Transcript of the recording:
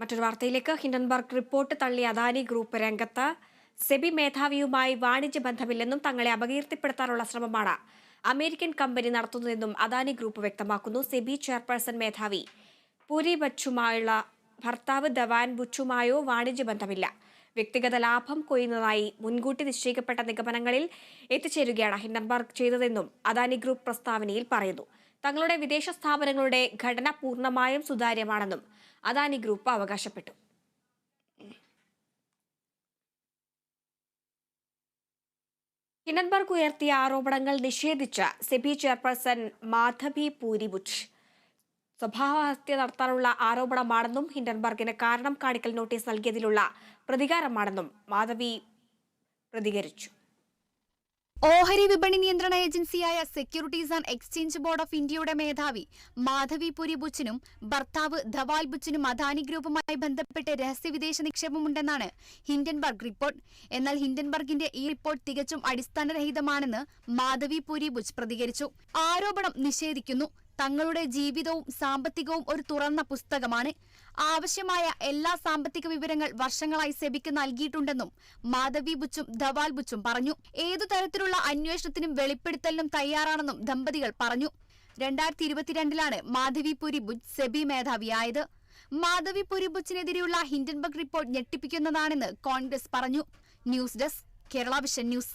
മറ്റൊരു വാർത്തയിലേക്ക്. Hindenburg report തള്ളിയ അദാനി ഗ്രൂപ്പ് രംഗത്ത്. സെബി മേധാവിയുമായി വാണിജ്യ ബന്ധമില്ലെന്നും തങ്ങളെ അപകീർത്തിപ്പെടുത്താനുള്ള ശ്രമമാണ് അമേരിക്കൻ കമ്പനി നടത്തുന്നതെന്നും അദാനി ഗ്രൂപ്പ് വ്യക്തമാക്കുന്നു. സെബി ചെയർപേഴ്സൺ മേധാവി പുരി ബച്ചുമായുള്ള ഭർത്താവ് ധവാൻ ബുച്ചുമായോ വാണിജ്യ ബന്ധമില്ല. വ്യക്തിഗത ലാഭം കൊയ്യുന്നതായി മുൻകൂട്ടി നിശ്ചയിക്കപ്പെട്ട നിഗമനങ്ങളിൽ എത്തിച്ചേരുകയാണ് ഹിൻഡൻബർഗ് ചെയ്തതെന്നും അദാനി ഗ്രൂപ്പ് പ്രസ്താവനയിൽ പറയുന്നു. തങ്ങളുടെ വിദേശ സ്ഥാപനങ്ങളുടെ ഘടന പൂർണ്ണമായും സുതാര്യമാണെന്നും അദാനി ഗ്രൂപ്പ് അവകാശപ്പെട്ടു. ഹിൻഡൻബർഗ് ഉയർത്തിയ ആരോപണങ്ങൾ നിഷേധിച്ച സെബി ചെയർപേഴ്സൺ മാധവി പൂരി ബുച്ച് സ്വഭാവഹത്യ നടത്താനുള്ള ആരോപണമാണെന്നും ഹിൻഡൻബർഗിന് കാരണം കാണിക്കൽ നോട്ടീസ് നൽകിയതിലുള്ള പ്രതികാരമാണെന്നും മാധവി പ്രതികരിച്ചു. ഓഹരി വിപണി നിയന്ത്രണ ഏജൻസിയായ securities and exchange board of ഇന്ത്യയുടെ മേധാവി മാധവി പുരി ബുച്ചിനും ഭർത്താവ് ധവാൽ ബുച്ചിനും അദാനി ഗ്രൂപ്പുമായി ബന്ധപ്പെട്ട് രഹസ്യവിദേശ നിക്ഷേപമുണ്ടെന്നാണ് ഹിൻഡൻബർഗ് റിപ്പോർട്ട്. എന്നാൽ ഹിൻഡൻബർഗിന്റെ ഈ റിപ്പോർട്ട് തികച്ചും അടിസ്ഥാനരഹിതമാണെന്ന് മാധവി പുരി ബുച്ച് പ്രതികരിച്ചു. ആരോപണം നിഷേധിക്കുന്നു. തങ്ങളുടെ ജീവിതവും സാമ്പത്തികവും ഒരു തുറന്ന പുസ്തകമാണ്. ആവശ്യമായ എല്ലാ സാമ്പത്തിക വിവരങ്ങൾ വർഷങ്ങളായി സെബിക്ക് നൽകിയിട്ടുണ്ടെന്നും മാധവി ബുച്ചും ധവാൽ ബുച്ചും പറഞ്ഞു. ഏതു തരത്തിലുള്ള അന്വേഷണത്തിനും വെളിപ്പെടുത്തലിനും തയ്യാറാണെന്നും ദമ്പതികൾ പറഞ്ഞു. 2022 മാധവി പുരി ബുച്ച് സെബി മേധാവിയായത്. മാധവി പുരി ബുച്ചിനെതിരെയുള്ള ഹിൻഡൻബർഗ് റിപ്പോർട്ട് ഞെട്ടിപ്പിക്കുന്നതാണെന്ന് കോൺഗ്രസ് പറഞ്ഞു. News desk, Kerala vision news.